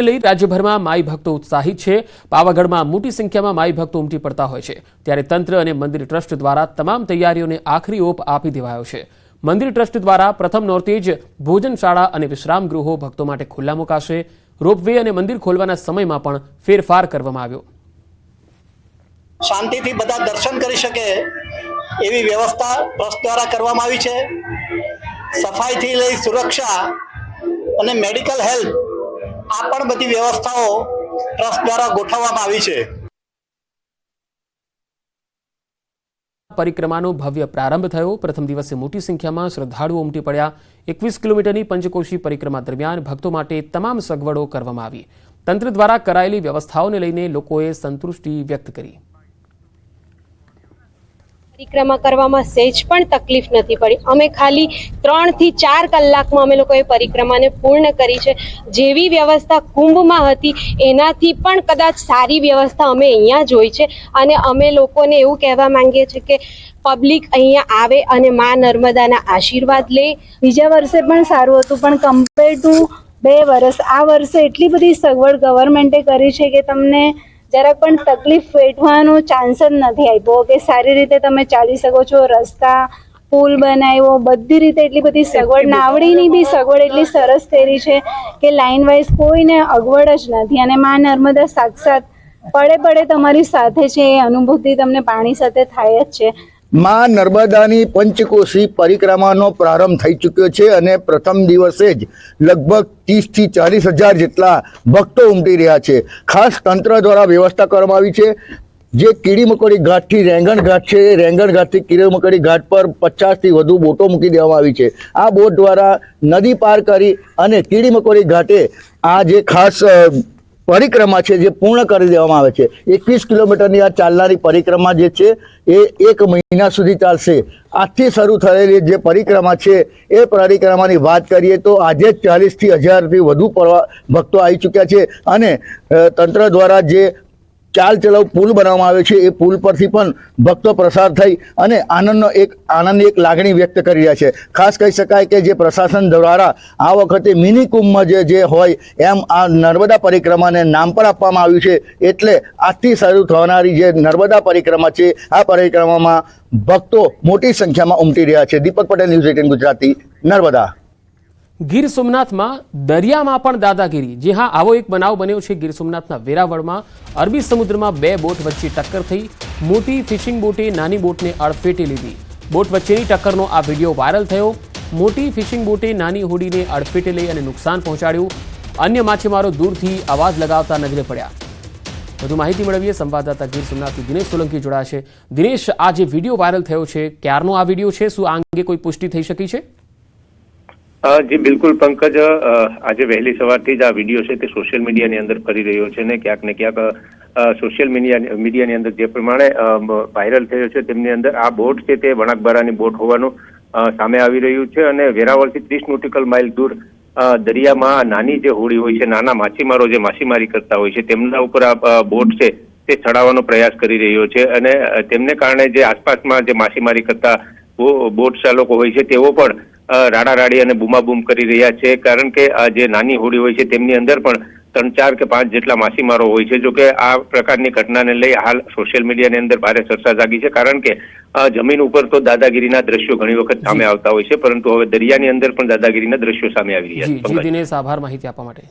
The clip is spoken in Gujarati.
લઈ રાજ્યભરમાં માઈ ભક્તો ઉત્સાહિત છે। પાવાગઢમાં મોટી સંખ્યામાં માઈ ભક્તો ઉમટી પડતા હોય છે, ત્યારે તંત્ર અને મંદિર ટ્રસ્ટ દ્વારા તમામ તૈયારીઓને આખરી ઓપ આપી દેવાયો છે। મંદિર ટ્રસ્ટ દ્વારા પ્રથમ નોરથી જ ભોજનશાળા અને વિશ્રામ ગૃહો ભક્તો માટે ખુલ્લા મુકાશે। રોપવે અને મંદિર ખોલવાના સમયમાં પણ ફેરફાર કરવામાં આવ્યો। શાંતિથી બધા દર્શન કરી શકે એવી વ્યવસ્થા ટ્રસ્ટ દ્વારા કરવામાં આવી છે। સફાઈથી લઈ સુરક્ષા અને મેડિકલ હેલ્પ આ પણ બધી વ્યવસ્થાઓ ટ્રસ્ટ દ્વારા ગોઠવવામાં આવી છે। પરિક્રમાનો ભવ્ય પ્રારંભ થયો। પ્રથમ દિવસે મોટી સંખ્યામાં શ્રદ્ધાળુઓ ઉમટી પડ્યા। 21 કિલોમીટરની પંચકોશી પરિક્રમા દરમિયાન ભક્તો માટે તમામ સગવડો કરવામાં આવી। તંત્ર દ્વારા કરાયેલી વ્યવસ્થાઓને લઈને લોકોએ સંતુષ્ટિ વ્યક્ત કરી। પરિક્રમા કરવામાં સહેજ પણ તકલીફ નથી પડી। અમે ખાલી 3 થી 4 કલાકમાં અમે લોકોએ પરિક્રમાને પૂર્ણ કરી છે। જેવી વ્યવસ્થા કુંભમાં હતી એનાથી પણ કદાચ સારી વ્યવસ્થા અમે અહીંયા જોઈ છે અને અમે લોકોને એવું કહેવા માંગીએ છીએ કે પબ્લિક અહીંયા આવે અને મા નર્મદાના આશીર્વાદ લે। બીજા વર્ષે પણ સારું હતું, પણ કમ્પેર ટુ 2 વર્ષ આ વર્ષે એટલી બધી સગવડ ગવર્મેન્ટે કરી છે કે તમને જરાક પણ તકલીફ વેઠવાનો ચાન્સ જ નથી આપ્યો કે સારી રીતે તમે ચાલી શકો છો। રસ્તા પુલ બનાવ્યો, બધી રીતે એટલી બધી સગવડ, નાવડીની બી સગવડ એટલી સરસ કરી છે કે લાઇન વાઇઝ કોઈને અગવડ જ નથી અને મા નર્મદા સાક્ષાત પડે તમારી સાથે છે એ અનુભૂતિ તમને પાણી સાથે થાય જ છે। માં નર્મદાની પંચકોશી પરિક્રમાનો પ્રારંભ થઈ ચૂક્યો છે અને પ્રથમ દિવસે જ લગભગ 30 થી 40 હજાર જેટલા ભક્તો ઉમટી રહ્યા છે। ખાસ તંત્ર દ્વારા વ્યવસ્થા કરવામાં આવી છે। જે કીડી મકોડી ઘાટથી રેંગણ ઘાટ છે, એ રેંગણ ઘાટથી કીડી મકોડી ઘાટ પર 50 થી વધુ બોટો મૂકી દેવામાં આવી છે। આ બોટ દ્વારા નદી પાર કરી અને કીડી મકોડી ઘાટે આ જે ખાસ પરિક્રમા છે જે પૂર્ણ કરી દેવામાં આવે છે। 21 કિલોમીટરની આ ચાલનારી પરિક્રમા જે છે એ 1 મહિના સુધી ચાલશે। આજથી શરૂ થયેલી જે પરિક્રમા છે એ પરિક્રમાની વાત કરીએ તો આજે 40 થી 1000થી વધુ ભક્તો આવી ચૂક્યા છે અને તંત્ર દ્વારા જે ચાલ ચલાવ પુલ બનાવવામાં આવ્યો છે એ પુલ પરથી પણ ભક્તો પ્રસાર થઈ અને આનંદની એક લાગણી વ્યક્ત કરી રહ્યા છે। ખાસ કહી શકાય કે જે પ્રશાસન દ્વારા આ વખતે મિની કુંભમાં જે હોય એમ આ નર્મદા પરિક્રમાને નામ પણ આપવામાં આવ્યું છે। એટલે આજથી શરૂ થનારી જે નર્મદા પરિક્રમા છે આ પરિક્રમામાં ભક્તો મોટી સંખ્યામાં ઉમટી રહ્યા છે। દીપક પટેલ, ન્યૂઝ 18 ગુજરાતી, નર્મદા। ગીર સોમનાથમાં દરિયામાં પણ દાદાગીરી। જી હા, આવો એક બનાવ બન્યો છે ગીર સોમનાથના વેરાવળમાં। અરબી સમુદ્રમાં 2 બોટ વચ્ચે ટક્કર થઈ। મોટી ફિશિંગ બોટે નાની બોટને અડફેટે લીધી। બોટ વચ્ચેની ટક્કરનો આ વિડીયો વાયરલ થયો। મોટી ફિશિંગ બોટે નાની હોડીને અડફેટે લઈ અને નુકસાન પહોંચાડ્યું। અન્ય માછીમારો દૂરથી અવાજ લગાવતા નજરે પડ્યા। વધુ માહિતી મેળવીએ સંવાદદાતા ગીર સોમનાથથી દિનેશ સોલંકી જોડાશે। દિનેશ, આ જે વિડીયો વાયરલ થયો છે, ક્યારનો આ વિડીયો છે? શું આ અંગે કોઈ પુષ્ટિ થઈ શકી છે? જી બિલકુલ પંકજ, આજે વહેલી સવારથી જ આ વિડીયો છે તે સોશિયલ મીડિયાની અંદર ફરી રહ્યો છે ને ક્યાંક ને ક્યાંક સોશિયલ મીડિયાની અંદર જે પ્રમાણે વાયરલ થયો છે તેમની અંદર આ બોટ છે તે વણાકબારાની બોટ હોવાનું સામે આવી રહ્યું છે અને વેરાવળથી 30 નોટિકલ માઇલ દૂર દરિયામાં નાની જે હોડી હોય છે, નાના માછીમારો જે માછીમારી કરતા હોય છે તેમના ઉપર આ બોટ છે તે ચડાવવાનો પ્રયાસ કરી રહ્યો છે અને તેમને કારણે જે આસપાસમાં જે માછીમારી કરતા બોટ ચાલકો હોય છે તેઓ પણ રાડારાડી અને બૂમાબૂમ કરી રહ્યા છે। કારણ કે આ જે નાની હોડી હોય છે તેમની અંદર પણ 3, 4 કે 5 જેટલા માછીમારો હોય છે। જો કે આ પ્રકારની ઘટનાને લઈ હાલ સોશિયલ મીડિયાની અંદર ભારે ચર્ચા જાગી છે, કારણ કે જમીન ઉપર તો દાદાગીરીના દ્રશ્યો ઘણી વખત સામે આવતા હોય છે, પરંતુ હવે દરિયાની અંદર પણ દાદાગીરીના દ્રશ્યો સામે આવી રહ્યા છે। દિનેશ, આભાર માહિતી આપવા માટે।